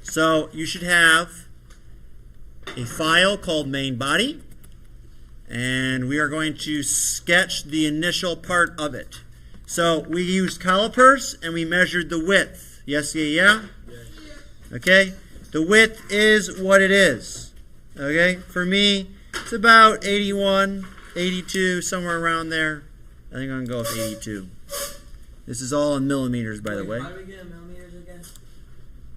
So you should have a file called main body, and we are going to sketch the initial part of it. So we used calipers and we measured the width. Yes, yeah? Okay? The width is what it is. Okay? For me, it's about 81, 82, somewhere around there. I think I'm going to go with 82. This is all in millimeters, by the way. How do we get in millimeters again?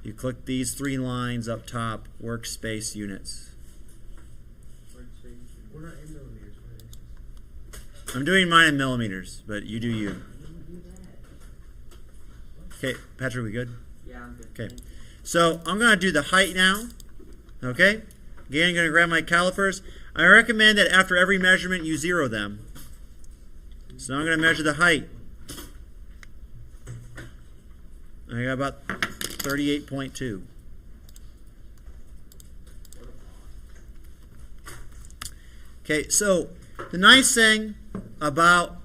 You click these 3 lines up top, workspace units. We're not in millimeters. I'm doing mine in millimeters, but you do you. Okay, Patrick, we good? Yeah, I'm good. Okay. So I'm going to do the height now. Okay? Again, I'm going to grab my calipers. I recommend that after every measurement you 0 them. So now I'm going to measure the height. I got about 38.2. Okay, so the nice thing about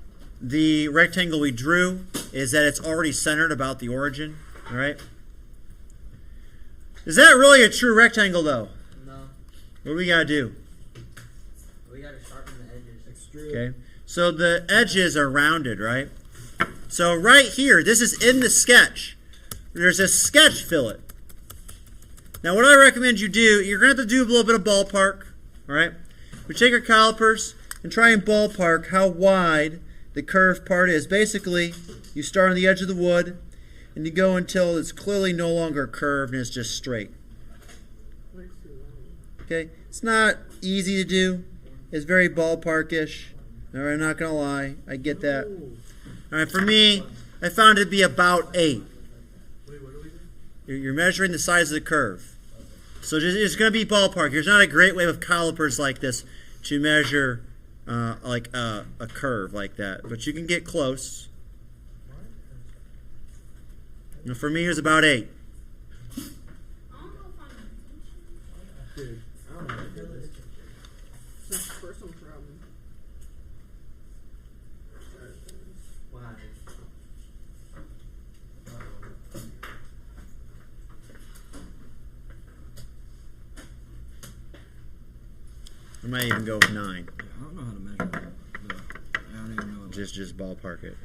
the rectangle we drew is that it's already centered about the origin. All right? Is that really a true rectangle, though? No. What do we got to do? We gotta sharpen the edges. Extrude. Okay, so the edges are rounded, right? So right here, this is in the sketch. There's a sketch fillet. Now what I recommend you do, you're going to have to do a little bit of ballpark, all right? We take our calipers and try and ballpark how wide the curved part is. Basically, you start on the edge of the wood and you go until it's clearly no longer curved and it's just straight. Okay, it's not easy to do. It's very ballparkish. All right, I'm not going to lie. I get that. All right, for me, I found it to be about 8. You're measuring the size of the curve. So it's going to be ballpark. There's not a great way with calipers like this to measure like a curve like that. But you can get close. Now, for me, it was about 8. Dude, I don't know. It's not a personal problem. What happened? I might even go with 9. I don't know how to measure that. I don't even know. Just ballpark it.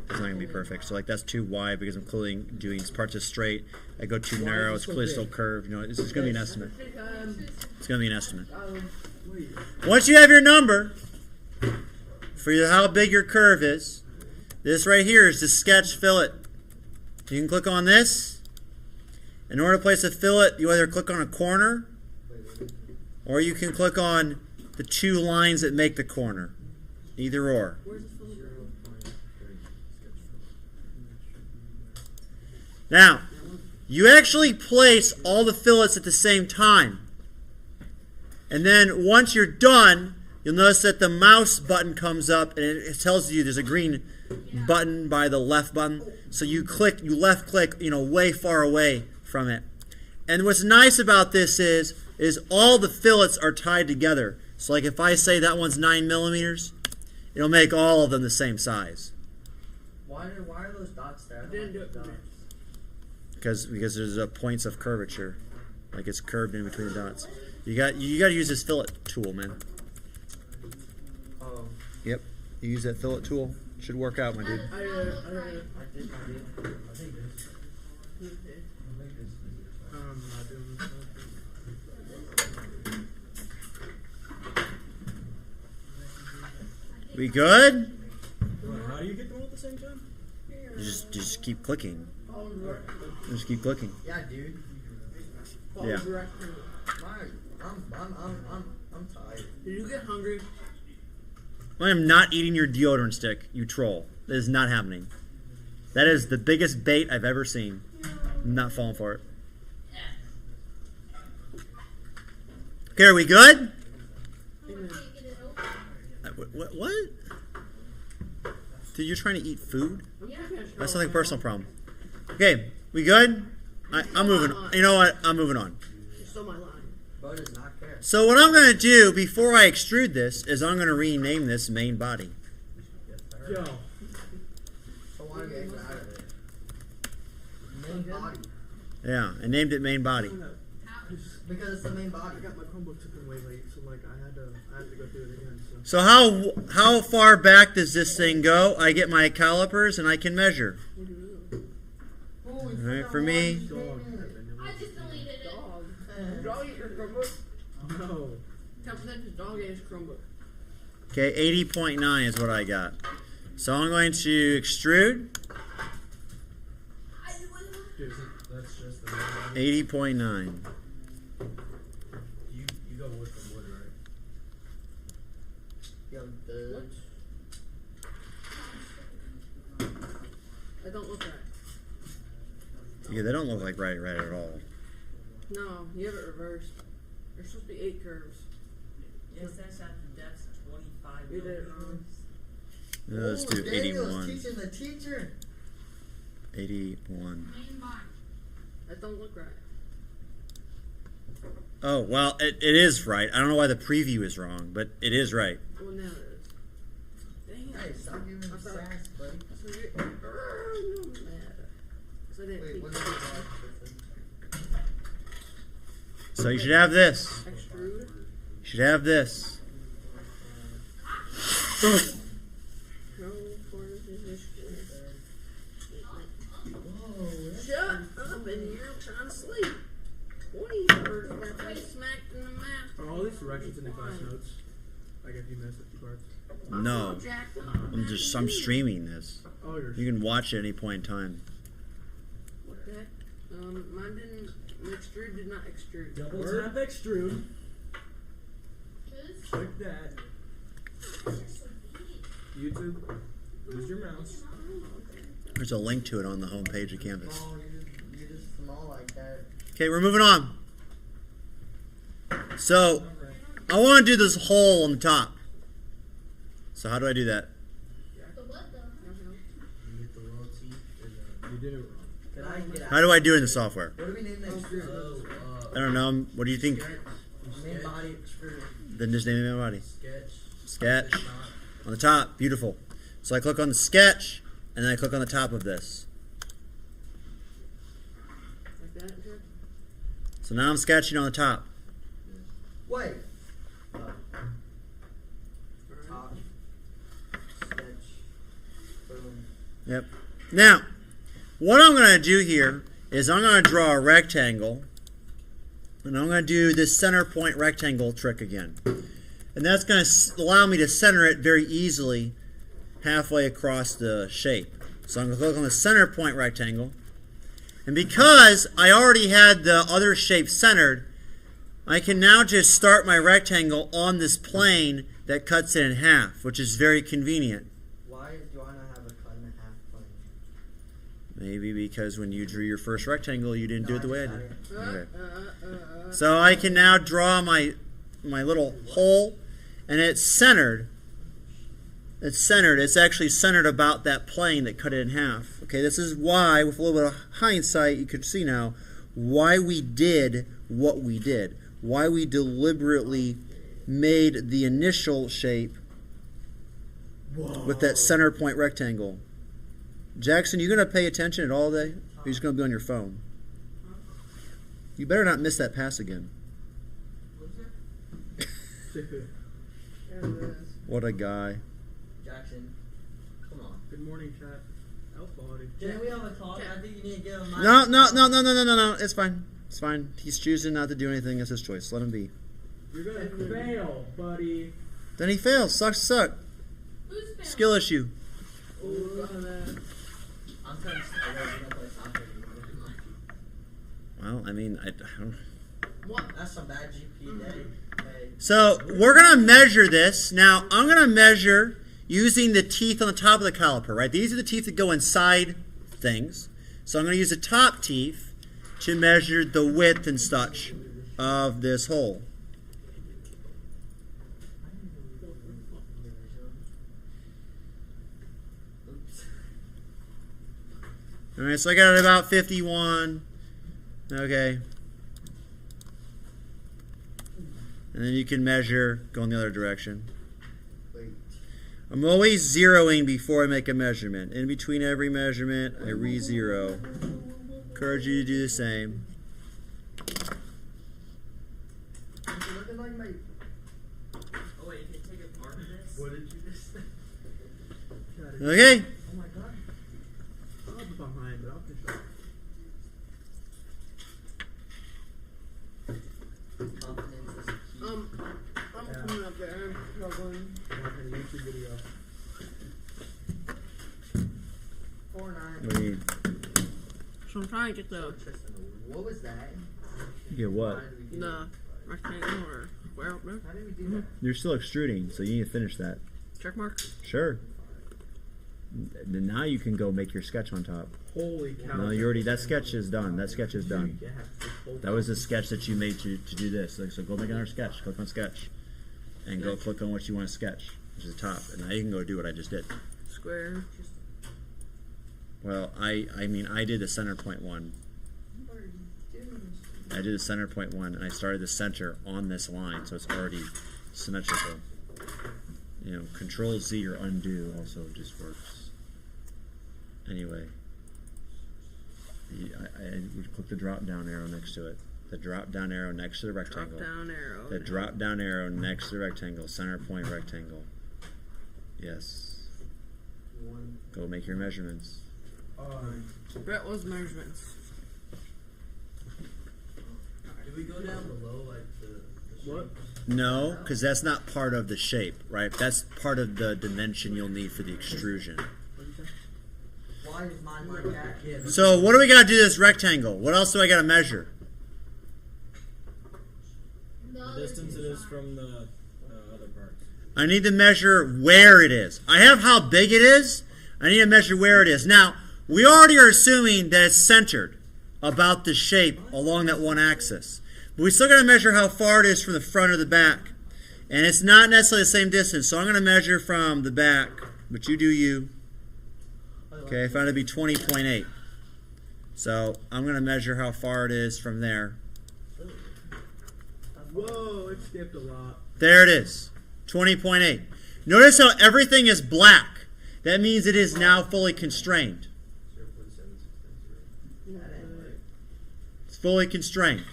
It's not going to be perfect. So like that's too wide because I'm clearly doing parts as straight. I go too narrow. It's clearly still curved. You know, it's going to be an estimate. It's going to be an estimate. Once you have your number for how big your curve is, this right here is the sketch fillet. You can click on this. In order to place a fillet, you either click on a corner or you can click on the 2 lines that make the corner. Either or. Now, you actually place all the fillets at the same time. And then once you're done, you'll notice that the mouse button comes up and it tells you there's a green button by the left button. So you left click, way far away from it. And what's nice about this is all the fillets are tied together. So like if I say that one's 9 millimeters, it'll make all of them the same size. Why are those dots there? I didn't do it for me. Because there's points of curvature, like it's curved in between the dots. You got to use this fillet tool, man. Oh. Yep, you use that fillet tool. Should work out, my dude. I did. We good? How do you get them all at the same time? You just keep clicking. Follow director. Just keep clicking. Yeah, dude. Follow Yeah. director. I'm tired. Did you get hungry? I am not eating your deodorant stick, you troll. That is not happening. That is the biggest bait I've ever seen. I'm not falling for it. Okay, are we good? What? Dude, you're trying to eat food? That's not like a personal problem. Okay, we good? I'm moving on. You know what? I'm moving on. You stole my line. Bo does not care. So what I'm going to do before I extrude this is I'm going to rename this main body. Yo. So why do we exit out of it? Main body. Yeah, and named it main body. Because it's the main I body. got my Chromebook took in way late, so like I had to go through it again. So So how far back does this thing go? I get my calipers and I can measure. Holy Alright, fuck, for me. dog. I just deleted it. Dog. Dog ate your Chromebook. No. 10% is dog ate his Chromebook. Okay, 80.9 is what I got. So I'm going to extrude Dude, that's just the main body. 80.9. You go wood from wood, right? Young bitch. That don't look right. Yeah, they don't look like right at all. No, you have it reversed. There's supposed to be 8 curves. Yes, that's at the depth 25 You did it millimeters. No, let's do Daniel's 81. teaching the teacher. 81. Main body. That don't look right. Oh, well, it is right. I don't know why the preview is wrong, but it is right. Well, now it is. Dang it. Hey, stop giving me I'm sorry. sass, buddy. So you're, no, I'm mad. 'Cause I didn't Wait, keep what is it. it? So you should have this. Extrude. You should have this. No, for this. Whoa, that's Shut up in here. I'm trying to sleep. 20 birds got me smacked in the mouth. Are all these directions in the class notes? Like if you missed a few parts. No. Jack, I'm streaming this. Oh, you're. You can watch it at any point in time. What the heck? Mine didn't. Extrude did not extrude. Double tap extrude. This Like that. YouTube. Use your mouse. There's a link to it on the home page of Canvas. Oh, you're just small like that. Okay, we're moving on. So, I want to do this hole on the top. So how do I do that? the what though? You get the little teeth. You did it wrong. Can I get out? How do I do it in the software? What do we name that extrude? I don't know. What do you think? Main body extrude. Then just name it my body. Sketch. Sketch. On the top. Beautiful. So I click on the sketch, and then I click on the top of this. Like that, Jack? So now I'm sketching on the top. Wait. Alright. Top. Sketch. Boom. Yep. Now, what I'm going to do here is I'm going to draw a rectangle, and I'm going to do this center point rectangle trick again. And that's going to allow me to center it very easily halfway across the shape. So I'm going to click on the center point rectangle. And because I already had the other shape centered, I can now just start my rectangle on this plane that cuts it in half, which is very convenient. Why do I not have a cut and a half plane? Maybe because when you drew your first rectangle, you didn't do it the way I did. Uh, Okay. uh. So I can now draw my little hole, and it's centered. It's centered. It's actually centered about that plane that cut it in half. Okay, this is why, with a little bit of hindsight, you can see now why we did what we did. Why we deliberately made the initial shape with that center point rectangle. Jackson, you going to pay attention at all day? Or are you just going to be on your phone? You better not miss that pass again. What a guy. Jackson. Come on. Good morning, chat. Elf body. Didn't we have a talk? I think you need to give him my. No. It's fine. It's fine. He's choosing not to do anything. It's his choice. Let him be. You're gonna fail, buddy. Then he fails. Sucks to suck. Who's failing? Skill issue. Oh, look at that. I'm trying to play soccer. Well, I mean, I don't. What? That's some bad GP day. Hey. So we're going to measure this. Now, I'm going to measure using the teeth on the top of the caliper, right? These are the teeth that go inside things. So I'm going to use the top teeth to measure the width and such of this hole. Oops. All right, so I got it about 51. Okay. And then you can measure, go in the other direction. Wait. I'm always zeroing before I make a measurement. In between every measurement, I re-zero. Encourage you to do the same. It's looking like my. Oh wait, you can take a part of this? What did you just say? Okay. Oh my god. I'll be behind, but I'll control. Confidence is key. I'm coming up there. I'm struggling. I'm watching a YouTube video. 4-9. What do you need? So I'm trying to get the Tristan, what was that? You get what? Why did we do the rectangle or square up there. that? How did we do that? You're still extruding, so you need to finish that. Check mark. Sure. Then now you can go make your sketch on top. Holy cow. No, you already. That sketch is done. That sketch is done. Yeah, this whole That was the sketch that you made to do this. Like, so go make another sketch. Click on sketch, and go click on what you want to sketch, which is the top. And now you can go do what I just did. Square. Well, I mean, I did the center point one. What are you doing? I did the center point one, and I started the center on this line, so it's already symmetrical. You know, Control Z or undo also just works. Anyway, I would click the drop down arrow next to it. The drop down arrow next to the rectangle. Drop down arrow. The drop down arrow next to the rectangle. Center point rectangle. Yes. One. Go make your measurements. Brett was measurements. Did we go down below like the What? No, because that's not part of the shape, right? That's part of the dimension you'll need for the extrusion. Why is mine like that? Yeah, So what do we got to do this rectangle? What else do I got to measure? The The distance it is from the other parts. I need to measure where it is. I have how big it is. I need to measure where it is. Now, we already are assuming that it's centered about the shape along that one axis. But we still got to measure how far it is from the front or the back. And it's not necessarily the same distance. So I'm going to measure from the back, but you do you. Okay, I found it to be 20.8. So I'm going to measure how far it is from there. Whoa, it skipped a lot. There it is, 20.8. Notice how everything is black. That means it is now fully constrained. 0.7690. It's fully constrained.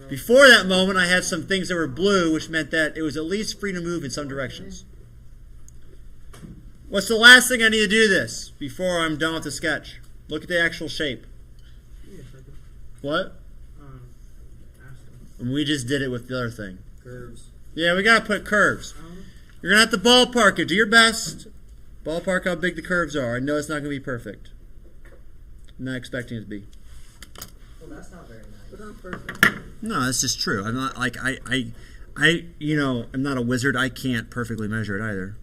Before that moment, I had some things that were blue, which meant that it was at least free to move in some directions. What's the last thing I need to do this before I'm done with the sketch? Look at the actual shape. Give me a second. What? Ask him. And we just did it with the other thing. Curves. Yeah, we got to put curves. You're going to have to ballpark it. Do your best. Ballpark how big the curves are. I know it's not going to be perfect. I'm not expecting it to be. Well, that's not very nice. But not perfect. No, that's just true. I'm not like I'm not a wizard. I can't perfectly measure it either.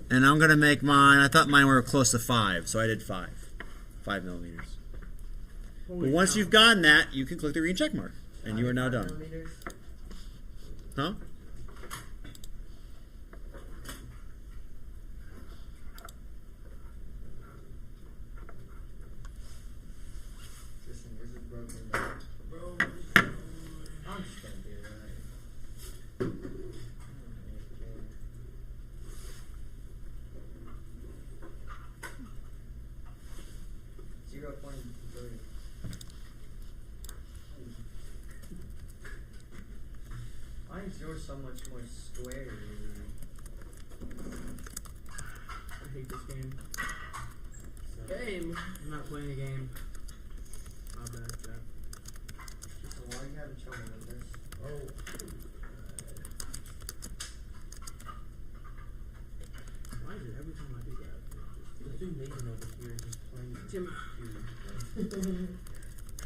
And I'm gonna make mine. I thought mine were close to 5, so I did 5 millimeters. But once you've gotten that, you can click the green check mark, and you are now done. Millimeters. Huh? Tristan, yours is broken down. I'm just gonna do it right. 0.3. Why is yours so much more square? I hate this game. Game. I'm not playing a game. Not bad, Jack. So why are you having trouble with this? Why is it every time I do that? Let's do Nathan over here just playing. Jim.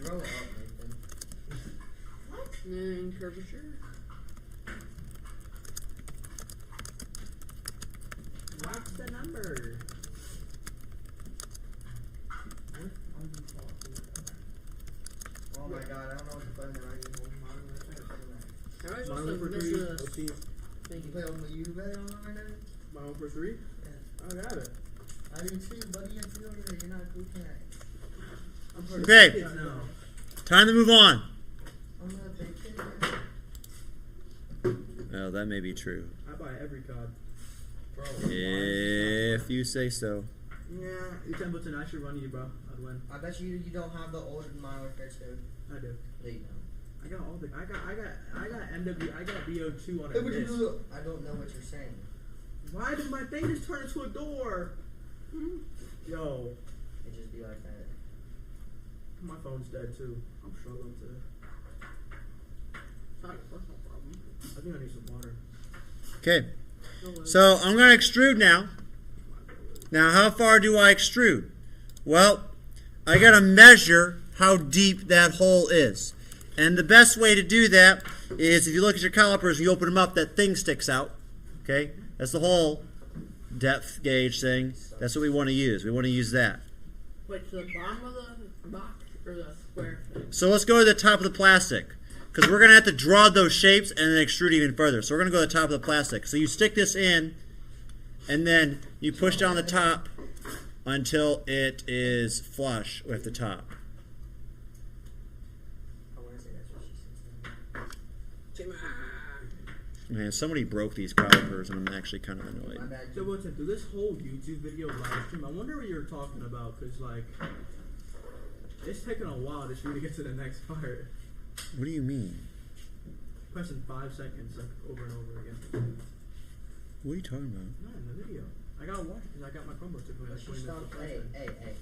Grow up, Nathan. And curvature. What's the number? Oh my god, I don't know what to play in the writing hole. How am I Mine supposed for to 3. measure Let's this? see. Thank You you. play on the you play on right now? Mine for 3? Yeah. I got it. I do too, buddy. I see over there. You're not a cat. I'm part Okay. of the kids now. Time to move on. I'm not a big kid. Oh, that may be true. I buy every cod. Bro, If you say so. Yeah, you 10 bucks and I should run you, bro. I'd win. I bet you don't have the old Modern Warfare 2. I do. Yeah, you don't. I got all the. I got MW. I got BO2 on Hey, a what you disc. do? I don't know what you're saying. Why did my thing just turn into a door? Yo, It just be like that. my phone's dead too. I'm struggling to. Sorry, personal problem. I think I need some water. Okay. No worries. So I'm going to extrude now. Now, how far do I extrude? Well, I got to measure how deep that hole is. And the best way to do that is if you look at your calipers and you open them up, that thing sticks out. Okay? That's the hole depth gauge thing. That's what we want to use. We want to use that. Wait, to the bottom of the box or the square thing? So let's go to the top of the plastic, because we're going to have to draw those shapes and then extrude even further. So we're going to go to the top of the plastic. So you stick this in, and then you push down the top until it is flush with the top. I want to say that's what she said. Timmy. Man, somebody broke these calipers, and I'm actually kind of My annoyed. bad. So what's it? Through this whole YouTube video live stream, I wonder what you're talking about, cause like, it's taking a while just for you to get to the next part. What do you mean? Pressing 5 seconds like over and over again. What are you talking about? No, in the video. I gotta watch it because I got my Chromebook to play like She 20 minutes. stopped. of Hey, flashback. hey.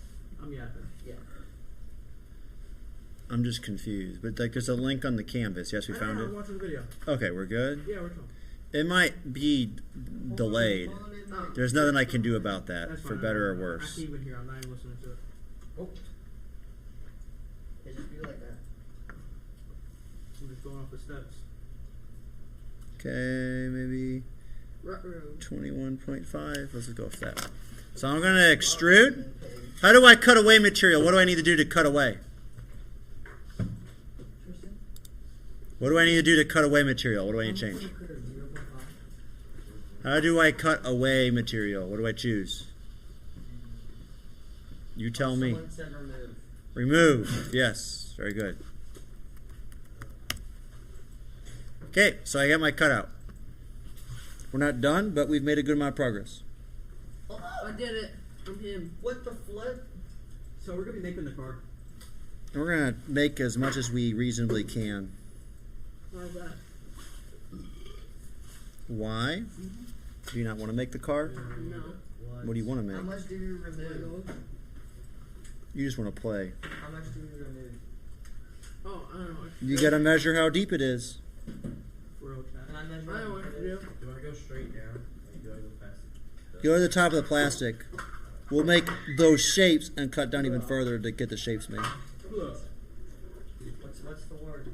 I'm yapping. Yeah. I'm just confused. But like, there's a link on the canvas. Yes, we I found know, it. I'm watching the video. Okay, we're good. Yeah, we're talking. It might be delayed. There's nothing I can do about that, That's for fine. better or I worse. can't even hear. I'm not even listening to it. Oh. It just be like that. I'm just going off the steps. Okay, maybe Ruh-roh. 21.5. Let's just go with that. So I'm going to extrude. How do I cut away material? What do I need to do to cut away? Tristan? What do I need to do to cut away material? What do I need to change? 0.5. How do I cut away material? What do I choose? You tell me. Someone said remove. Remove. Yes. Very good. Okay, so I got my cutout. We're not done, but we've made a good amount of progress. I did it. I'm him. What the flip? So we're gonna be making the car. And we're going to make as much as we reasonably can. How's that? Why? Do you not want to make the car? No. What do you want to How make? much do you remove? You just want to play. How much do you remove? Oh, I don't know. What You got to measure how deep it is. We're okay. Can I measure? I don't know what to do. Do I go straight down? Or do I go past it? Go to the top of the plastic. We'll make those shapes and cut down even further to get the shapes made. Look. What's the word?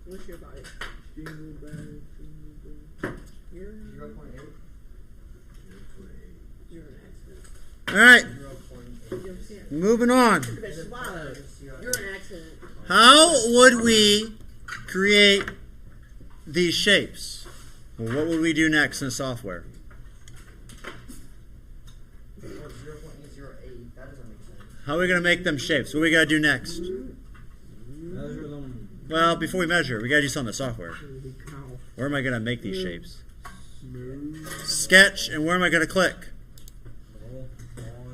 What's your body? You're 0.8? you're an accident. All right, 0.8. You're sick. moving on. You're an accident. How would we create these shapes? Well, what would we do next in the software? 0.808. That doesn't make sense. How are we going to make them shapes? What do we got to do next? Measure them. Well, before we measure, we got to do something in the software. Holy cow. Where am I going to make these shapes? Smooth. Sketch, and where am I going to click? On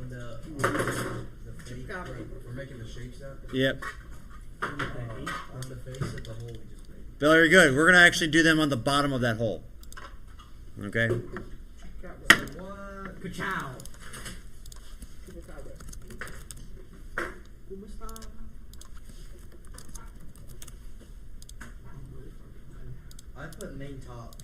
the face. Got it. We're making the shapes now. Yep. On the face of the hole we just made. Very good. We're going to actually do them on the bottom of that hole. Okay? What? Ka-chow. I put main top.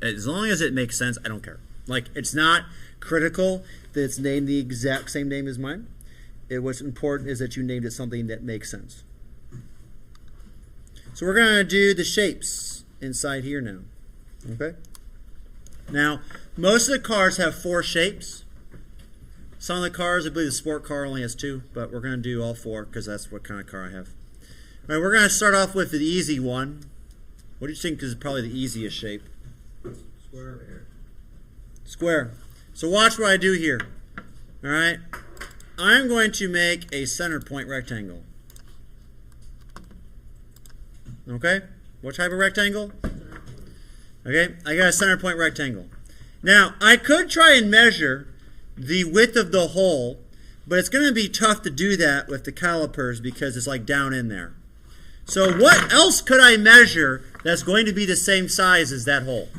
As long as it makes sense, I don't care. Like, it's not critical that it's named the exact same name as mine. What's important is that you named it something that makes sense. So we're going to do the shapes inside here now. Okay? Now, most of the cars have 4 shapes. Some of the cars, I believe the sport car only has 2, but we're going to do all 4 because that's what kind of car I have. All right, we're going to start off with the easy one. What do you think is probably the easiest shape? Square. Square. So watch what I do here. All right? I'm going to make a center point rectangle. Okay? What type of rectangle? Okay, I got a center point rectangle. Now, I could try and measure the width of the hole, but it's going to be tough to do that with the calipers because it's like down in there. So what else could I measure that's going to be the same size as that hole?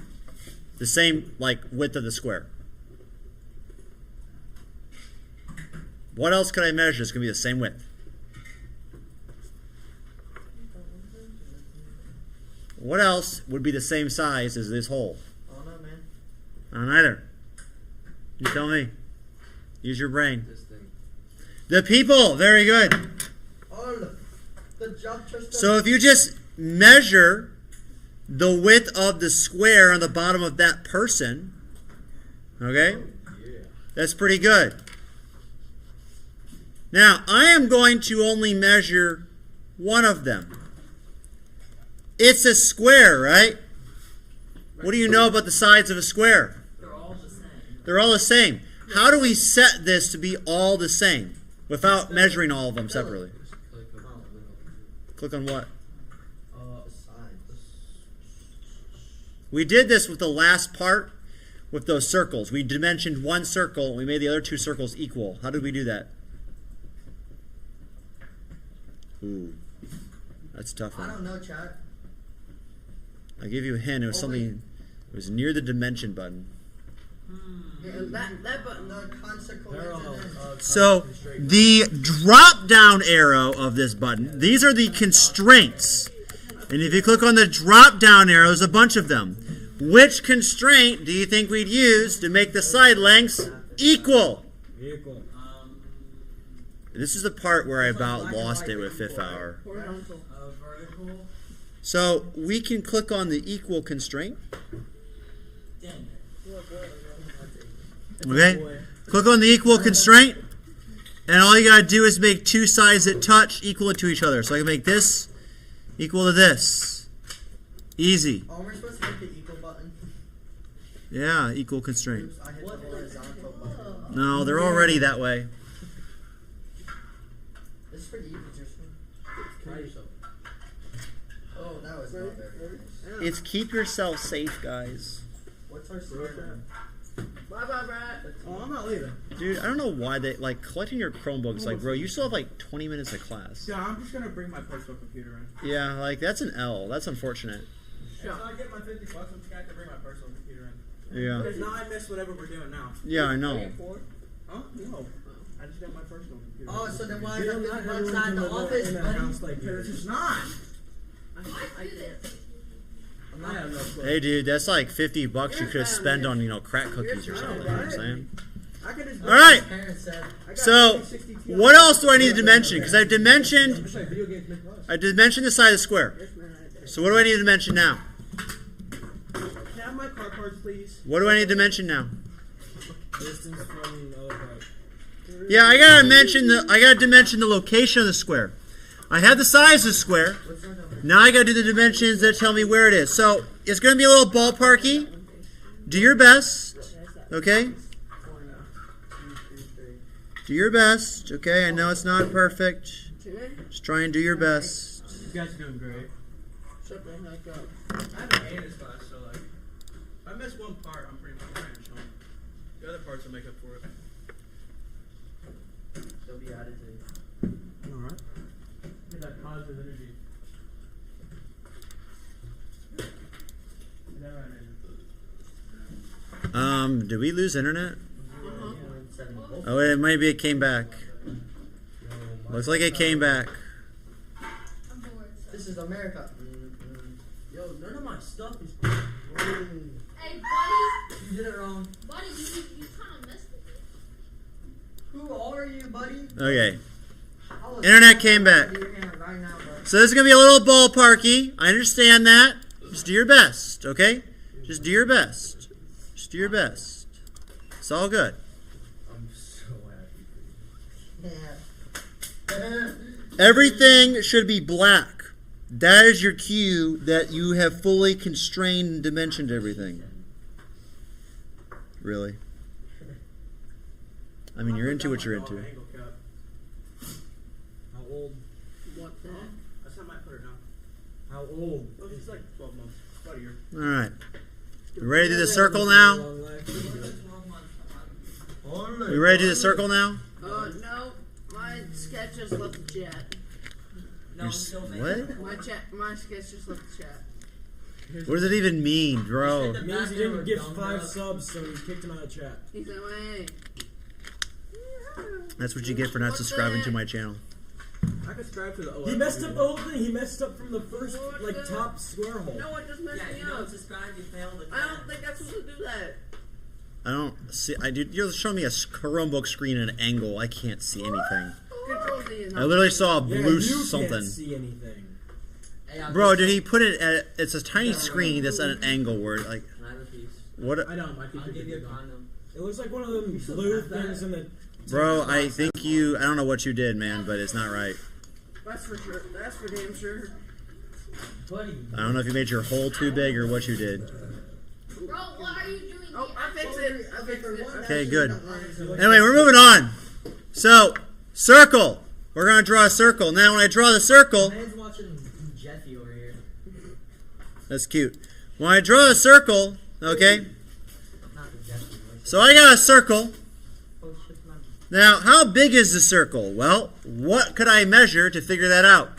The same like width of the square. What else could I measure that's going to be the same width? What else would be the same size as this hole? I don't know, man. I don't either. You tell me. Use your brain. This thing. The people. Very good. Oh, good job, Tristan. So if you just measure the width of the square on the bottom of that person, okay, that's pretty good. Now, I am going to only measure one of them. It's a square, right? What do you know about the sides of a square? They're all the same. They're all the same. How do we set this to be all the same without measuring all of them separately? Click on what? We did this with the last part with those circles. We dimensioned one circle and we made the other two circles equal. How did we do that? Ooh, that's a tough I one. don't know, chat. I'll give you a hint. It was something. It was near the dimension button. That button. The consequences. They're all, So the drop down arrow of this button, these are the constraints. And if you click on the drop down arrow, there's a bunch of them. Which constraint do you think we'd use to make the side lengths equal? Equal. This is the part where I about lost it with fifth hour. Horizontal. vertical. So we can click on the equal constraint. Dang Okay? Click on the equal constraint. And all you got to do is make two sides that touch equal to each other. So I can make this equal to this. Easy. Oh, we're supposed to hit the equal button. Yeah, equal constraint. Oops, I hit the horizontal button. No, they're already that way. This is pretty easy, Tristan. Try yourself. Oh, that was not very nice. It's keep yourself safe, guys. What's our score? Bye bye, Brad. Oh, I'm not leaving. Dude, I don't know why they like collecting your Chromebooks. Like, bro, you still have like 20 minutes of class. Yeah, I'm just gonna bring my personal computer in. Yeah, like that's an L. That's unfortunate. Yeah. If I get my $50, I'm just gonna have to bring my personal computer in. Yeah. Because now I miss whatever we're doing now. Yeah, I know. Huh? No. I just got my personal computer. Oh, so then why You is know, that not $50 everyone's at in the the office, in a buddy? house like Because yours. it's not. I do this. I have no clue. Hey, dude, that's like $50 you could have spent on, you know, crack cookies or something. You know what I'm saying? I could just All right. Parents said. I got So, 60 what else do I need to dimension? Because I've dimensioned, It's like video games make us. I dimensioned the side of the square. So what do I need to dimension now? Can I have my car parts, please? What do I need to dimension now? Distance from the other part. Yeah, I gotta dimension the location of the square. I have the size of the square. What's that number? Now I gotta do the dimensions that tell me where it is. So it's gonna be a little ballparky. Do your best. Okay? Do your best. Okay, I know it's not perfect. Just try and do your best. You guys are doing great. Shut the heck up. I have an A in this class, so like, if I miss one part, I'm pretty much shown. The other parts will make up for it. They'll be added to it. Alright. Get that positive energy. Is that right, Andrew? Did we lose internet? 70. Oh, wait, maybe it came back. Looks like it came back. I'm bored. So. This is America. Yo, none of my stuff is. Hey, buddy. You did it wrong. Buddy, you kind of messed with me. Who are you, buddy? Okay. I was Internet came back. Your hand right now, bro. So this is gonna be a little ballparky. I understand that. Just do your best, okay? Just do your best. Just do your best. It's all good. I'm so happy for you. Yeah. Everything should be black. That is your cue that you have fully constrained and dimensioned everything. Really? I mean, you're into what you're into. Angle cap. How old? What the? That's how I might put her down. How old? It's like 12 months. About a year. All right. We ready to do the circle now? We ready to do the circle now? No. My sketch just left the chat. No, I'm still making What? it. My sketch just left the chat. What does it even mean, bro? It means he didn't get 5 subs, so he kicked him out of chat. He's like, hey. That's what you get for not subscribing to my channel. I could subscribe to the OS. He messed up the whole thing. He messed up from the first, top square hole. No, it just messed Yeah, me you don't up. subscribe, you fail the I don't think I'm supposed to do that. I don't see. You're showing me a Chromebook screen at an angle. I can't see anything. Control Z is I not. literally saw a blue you something. can't see anything. Hey, I'll Bro, just- did he put it at? It's a tiny screen that's at an angle where, like, Can I have a piece? what? I don't. My I'll computer give you a did not. condom. It looks like one of them blue things in the. Bro, I think you. I don't know what you did, man, but it's not right. That's for sure. That's for damn sure. Buddy. I don't know if you made your hole too big or what you did. Bro, what are you doing? Oh, I fixed it. I fixed it. Okay, good. Anyway, we're moving on. So, circle. We're gonna draw a circle. Now, when I draw the circle, Man's watching Jeffy over here. that's cute. When I draw a circle, okay. Not the Jeffy. So I got a circle. Oh shit, man. Now, how big is the circle? Well, what could I measure to figure that out?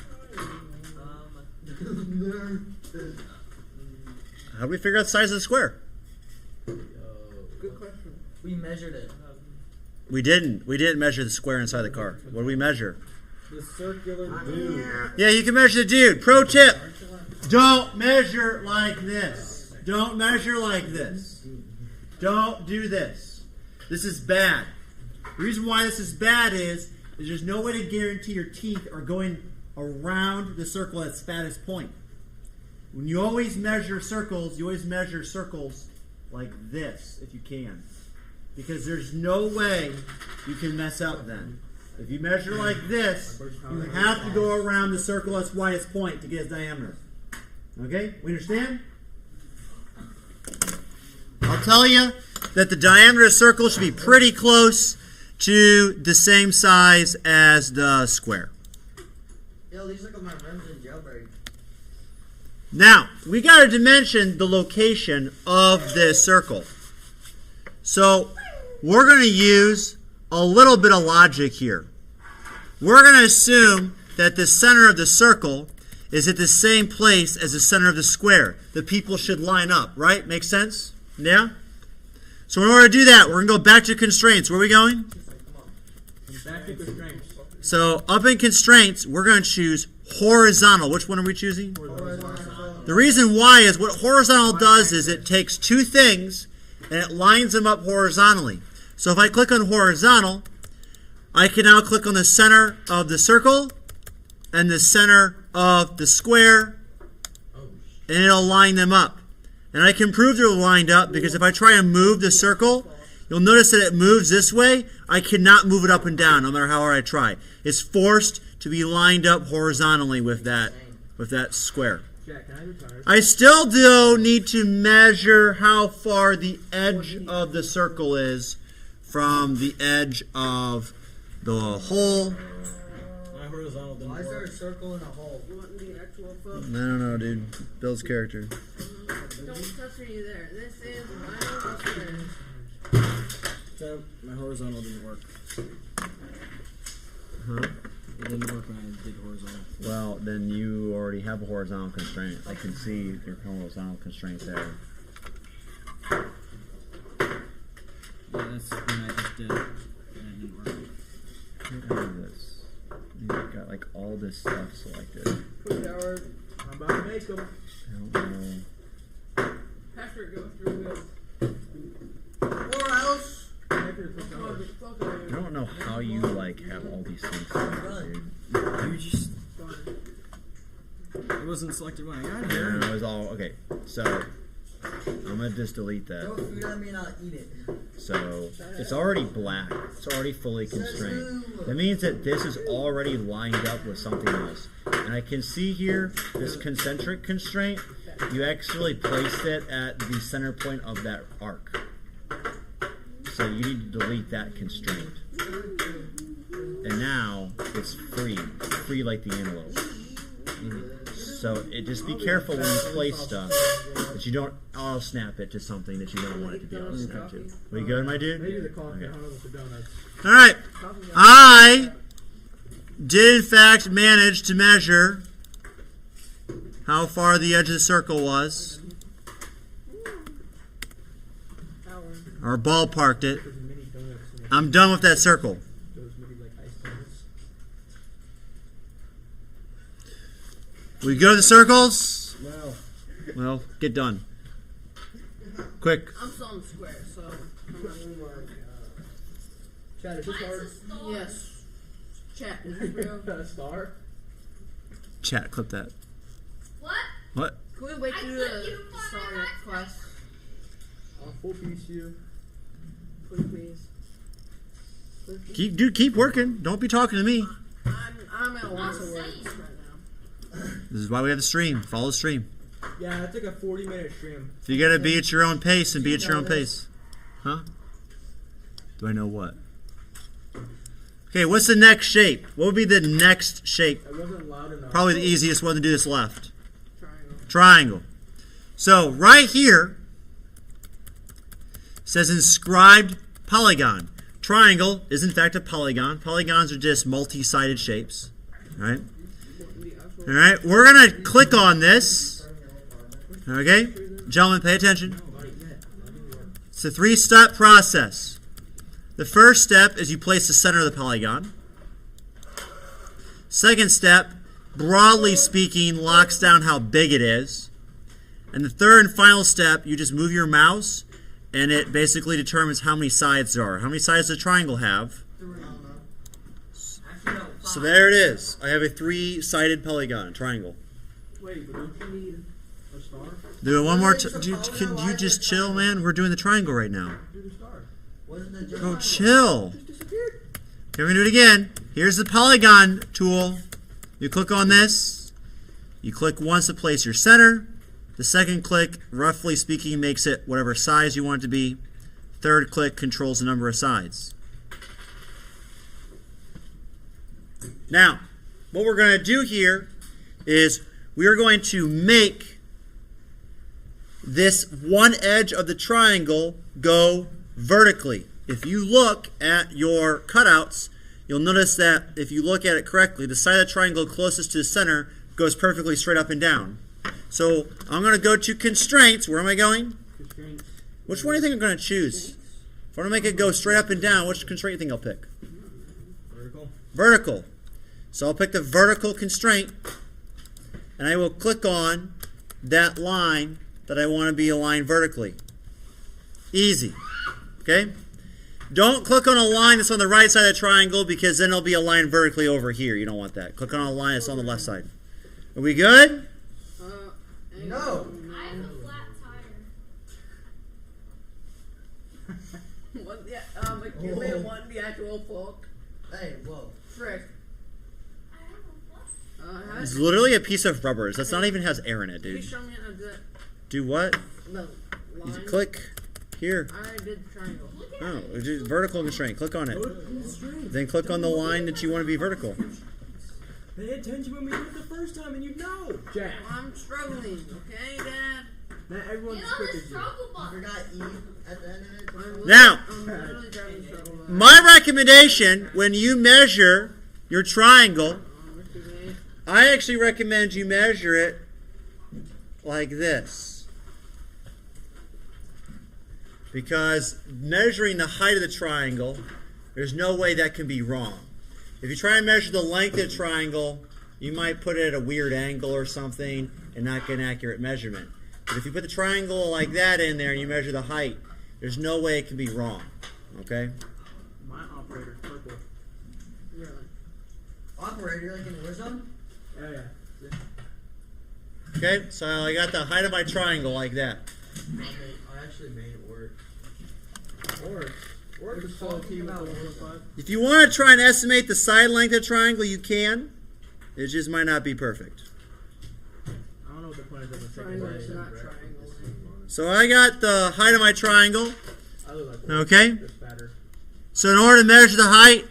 How do we figure out the size of the square? Good question. We measured it. We didn't. We didn't measure the square inside the car. What do we measure? The circular dude. Yeah, you can measure the dude. Pro tip. Don't measure like this. Don't measure like this. Don't do this. This is bad. The reason why this is bad is there's no way to guarantee your teeth are going around the circle at its fattest point. When you always measure circles, you always measure circles like this, if you can. Because there's no way you can mess up then. If you measure like this, you have to go around the circle at its widest point to get its diameter. Okay? We understand? I'll tell you that the diameter of the circle should be pretty close to the same size as the square. Yo, these look like my rims in jailbreak. Now, we got to dimension the location of this circle. So, we're going to use a little bit of logic here. We're going to assume that the center of the circle is at the same place as the center of the square. The people should line up, right? Make sense? Yeah? So in order to do that, we're going to go back to constraints. Where are we going? Back to constraints. So up in constraints, we're going to choose horizontal. Which one are we choosing? The reason why is what horizontal does is it takes two things and it lines them up horizontally. So if I click on horizontal, I can now click on the center of the circle and the center of the square, and it'll line them up. And I can prove they're lined up because if I try and move the circle, you'll notice that it moves this way. I cannot move it up and down no matter how hard I try. It's forced to be lined up horizontally with that square. Jack, can I retire? I still do need to measure how far the edge of the circle is from the edge of the hole. My horizontal didn't Why is there a work. circle in a hole? You want the actual I photo? don't know, dude. Bill's character. Don't touch me there. This is my house. So, my horizontal didn't work. Huh? It didn't work when I did horizontal. Well, then you already have a horizontal constraint. I can see your horizontal constraint there. Yeah, that's when I just did it. And it didn't work. Look at this. You've got like all this stuff selected. Push hour. I'm about to make them. I don't know. Pastor, go through this. Or else. I don't know how you like have all these things selected, dude. You just. It wasn't selected when I got Yeah, here. it was all okay. So I'm gonna just delete Throw that. food at me and I'll eat it. So it's already black. It's already fully constrained. That means that this is already lined up with something else. And I can see here this concentric constraint. You actually placed it at the center point of that arc. So you need to delete that constraint. And now it's free. Free like the antelope. So just be careful when you place stuff that you don't auto snap it to something that you don't want it to be auto snap to. Are you good, my dude? Maybe the coffee. Okay. I don't know what the donuts. All right. I did in fact manage to measure how far the edge of the circle was, or ballparked it. There's mini donuts in it. I'm done with that circle. Those mini like ice donuts. We go to the circles. Well, Well, get done. Quick. I'm still on the square, so I'm not gonna worry. Chad, is this Mine's a hard? star. Yes. Chat, is this real? A star? Chat, clip that. What? What? Can we wait I to thought the you were sorry on class? I'll full piece you. Please. Keep working. Don't be talking to me. I'm at a loss of words right now. This is why we have the stream. Follow the stream. Yeah, it's like a 40-minute stream. If you gotta be at your own pace, and be at your own pace. Huh? Do I know what? Okay, what's the next shape? What would be the next shape? It wasn't loud enough. Probably the easiest one to do this left. Triangle. Triangle. So right here says inscribed polygon. Triangle is in fact a polygon. Polygons are just multi-sided shapes. All right. All right. We're gonna click on this. Okay, gentlemen, pay attention. It's a 3-step process. The first step is you place the center of the polygon. Second step, broadly speaking, locks down how big it is. And the third and final step, you just move your mouse, and it basically determines how many sides there are. How many sides does a triangle have? So there it is. I have a 3-sided polygon, triangle. Wait, but don't you need a star? Do it one more time. Can you just chill, man? We're doing the triangle right now. Do the star. wasn't the Bro, chill. Just disappeared. Okay, we're gonna do it again. Here's the polygon tool. You click on this. You click once to place your center. The second click, roughly speaking, makes it whatever size you want it to be. Third click controls the number of sides. Now, what we're going to do here is we are going to make this one edge of the triangle go vertically. If you look at your cutouts, you'll notice that if you look at it correctly, the side of the triangle closest to the center goes perfectly straight up and down. So I'm going to go to constraints. Where am I going? Constraints. Which one do you think I'm going to choose? If I want to make it go straight up and down, which constraint do you think I'll pick? Vertical. Vertical. So I'll pick the vertical constraint, and I will click on that line that I want to be aligned vertically. Easy. Okay? Don't click on a line that's on the right side of the triangle, because then it'll be aligned vertically over here. You don't want that. Click on a line that's on the left side. Are we good? No. I have a flat tire. What the, give me one the actual fuck. Hey, whoa. Frick. I have a flat. It's literally a piece of rubber. That's not even has air in it, Can you dude. show me how to do that? Do what? The You line? click here. I already did the triangle. Oh, it's just vertical constraint. Click on it. Constraints. Then click on the line that you want to be vertical. Pay attention when we did it the first time, and you know. Jack. I'm struggling, okay, Dad? Not everyone's Get as on quick the as you. struggle I bus. forgot E at the end of it. Now, I'm literally driving the struggle bus. my recommendation when you measure your triangle, I actually recommend you measure it like this. Because measuring the height of the triangle, there's no way that can be wrong. If you try and measure the length of the triangle, you might put it at a weird angle or something and not get an accurate measurement. But if you put the triangle like that in there and you measure the height, there's no way it can be wrong. Okay? My operator's purple. Really? Operator, like in Warzone? Yeah. Okay? So I got the height of my triangle like that. I actually made it work. Or the solo team with 1.5. If you want to try and estimate the side length of the triangle, you can. It just might not be perfect. I don't know what the point is of a second Triangle is line. not triangle. So I got the height of my triangle. I look like Okay? just fatter. So in order to measure the height,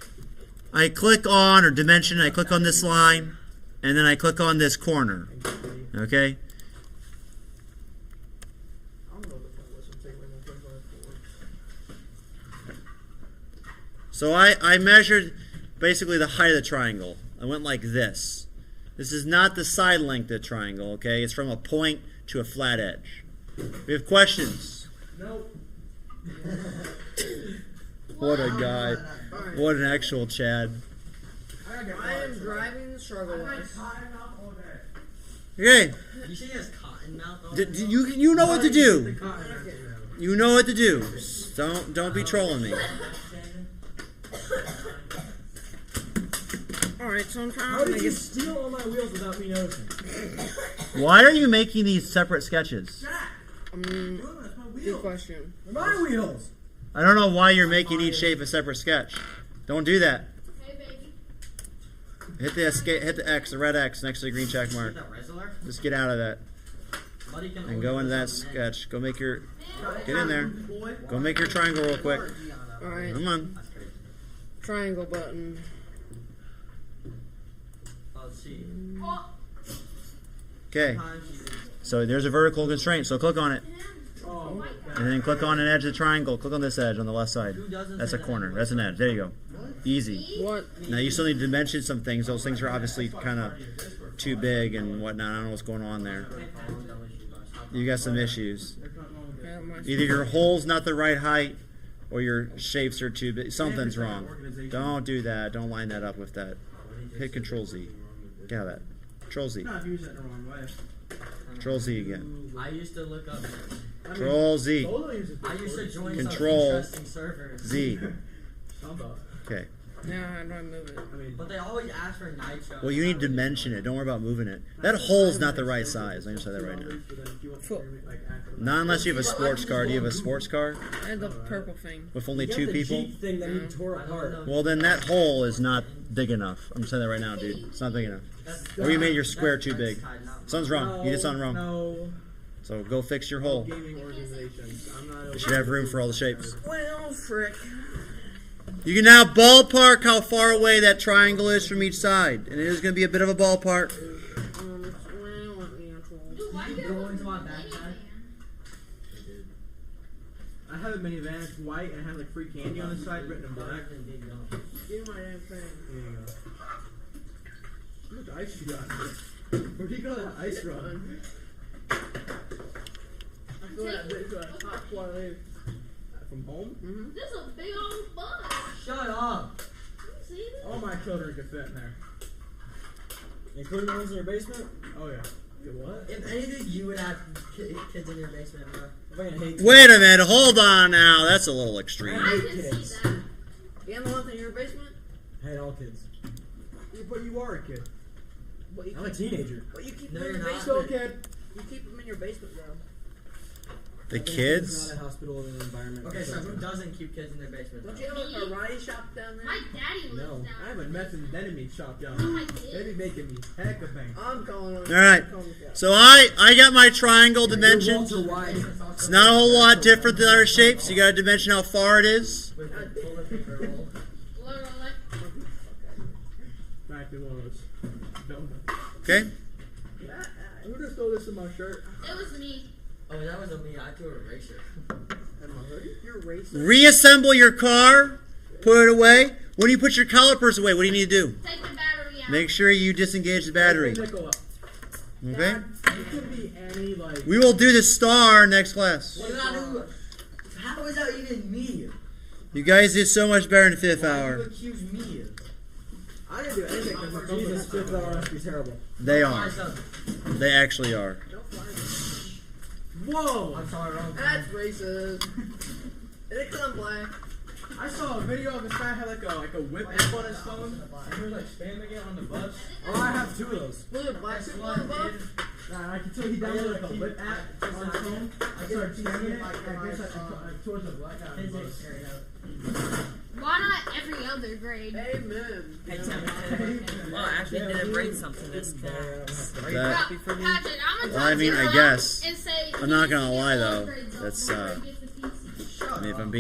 I click on, or dimension, I click on this line, and then I click on this corner. And Okay? I don't know what the fuck was. I'm taking my 1.5 forward. So I measured basically the height of the triangle. I went like this. This is not the side length of the triangle, okay? It's from a point to a flat edge. We have questions. Nope. What a guy. What an actual Chad. I am driving the struggle bus. Okay. You say he has cotton mouth on You know what to do. The cotton right now. You know what to do. Don't be trolling me. Alright, so I'm How trying to did make you it. steal all my wheels without me noticing? Why are you making these separate sketches? Good question. They're my wheels! I don't know why you're making each shape a separate sketch. Don't do that. Hey, baby. Hit the X, the red X next to the green check mark. Just get out of that and go into that sketch. Go make your get in there. Go make your triangle real quick. Alright, Come on. triangle button. Let's see. Oh, Okay. So there's a vertical constraint. So click on it, Oh, and then click on an edge of the triangle. Click on this edge on the left side. That's a corner. That's an edge. There you go. Easy. What? Now you still need to dimension some things. Those things are obviously kind of too big and whatnot. I don't know what's going on there. You got some issues. Yeah, my Either your hole's not the right height, or your shapes are too big. Something's wrong. Don't do that. Don't line that up with that. Hit Control Z. Get out of that. Control Z. not using it the wrong way. Control Z again. I used to look up. Control Z. Solo uses I used to join Control some interesting servers. Z. Samba. Okay. Now how do I move it? I mean, But they always ask for nitro. Well, you need to dimension it. Don't worry about moving it. That hole's not the right size. I'm gonna say that right now. Not unless you have a sports car. Do you have a sports car I had the purple thing. with only You got two the people? Jeep thing that you tore apart. Well, then that hole is not big enough. I'm saying that right now, dude. It's not big enough. Or you made your square too big. Something's wrong. You did something wrong. No. So go fix your hole. Gaming organizations. I'm not. You should have room for all the shapes. Well, frick. You can now ballpark how far away that triangle is from each side. And it is going to be a bit of a ballpark. Well, let me control. dude, why do you Go have into my a backpack. minivan? I have a minivan. It's white and it has like free candy on the side written in black. Give me my damn thing. There you go. How much ice you got? Where do you go that ice from? I feel that bitch got a hot play. From home? This is a big old bus. Shut up. You see this? All my children could fit in there. Including the ones in your basement? Oh yeah. Good what? If anything, you would have kids in your basement, bro. If I hate Wait a minute. Hold on now. That's a little extreme. I can kids. see that. You have the ones in your basement? I hate all kids. But you are a kid. But you I'm a keep, teenager. but you keep No, them in you're your not. Still a basement. kid. You keep them in your basement, though. The It's kids? not a hospital environment. Okay, so who doesn't keep kids in their basement? Don't you have a karate shop down there? My daddy lives No. down I have a methamphetamine shop down Oh, I there. did. They be making me heck of bank. I'm calling on. All right. So I got my triangle dimensions. Walter White. It's not a whole lot different than other shapes. You got to dimension how far it is. With the toilet paper roll. Literally. Back to one of those donuts. Okay? Who just stole this in my shirt? It was me. Oh, that was a me. I threw a eraser. And my hoodie? You're racist. Reassemble your car. Put it away. When you put your calipers away, what do you need to do? Take the battery out. Make sure you disengage the battery. Nickel up. Okay? It could be any, like. We will do the star next class. What did I do? How is that even me? You guys did so much better in the fifth Why do you hour. accuse me? I didn't do anything because my Jesus, fifth hour must be terrible. They are. They actually are. Don't fly me. Whoa! I'm sorry, wrong. That's racist. It's on black. I saw a video of this guy had like a whip app on his phone, and he was like spamming it on the bus. Oh, I have two of those. Was it black people on the bus? I can tell he downloaded like a whip app on his phone. I started spamming it, and I guess like towards the black guy on the bus. Why not every other grade? Amen. Hey, Tim. Well, I actually didn't bring something this class. Are you That- happy for me? Patrick, I'm gonna Well, I mean, I talk to guess. you and say I'm not gonna you lie, get though. upgrades That's, before you get the PC. I mean, if I'm being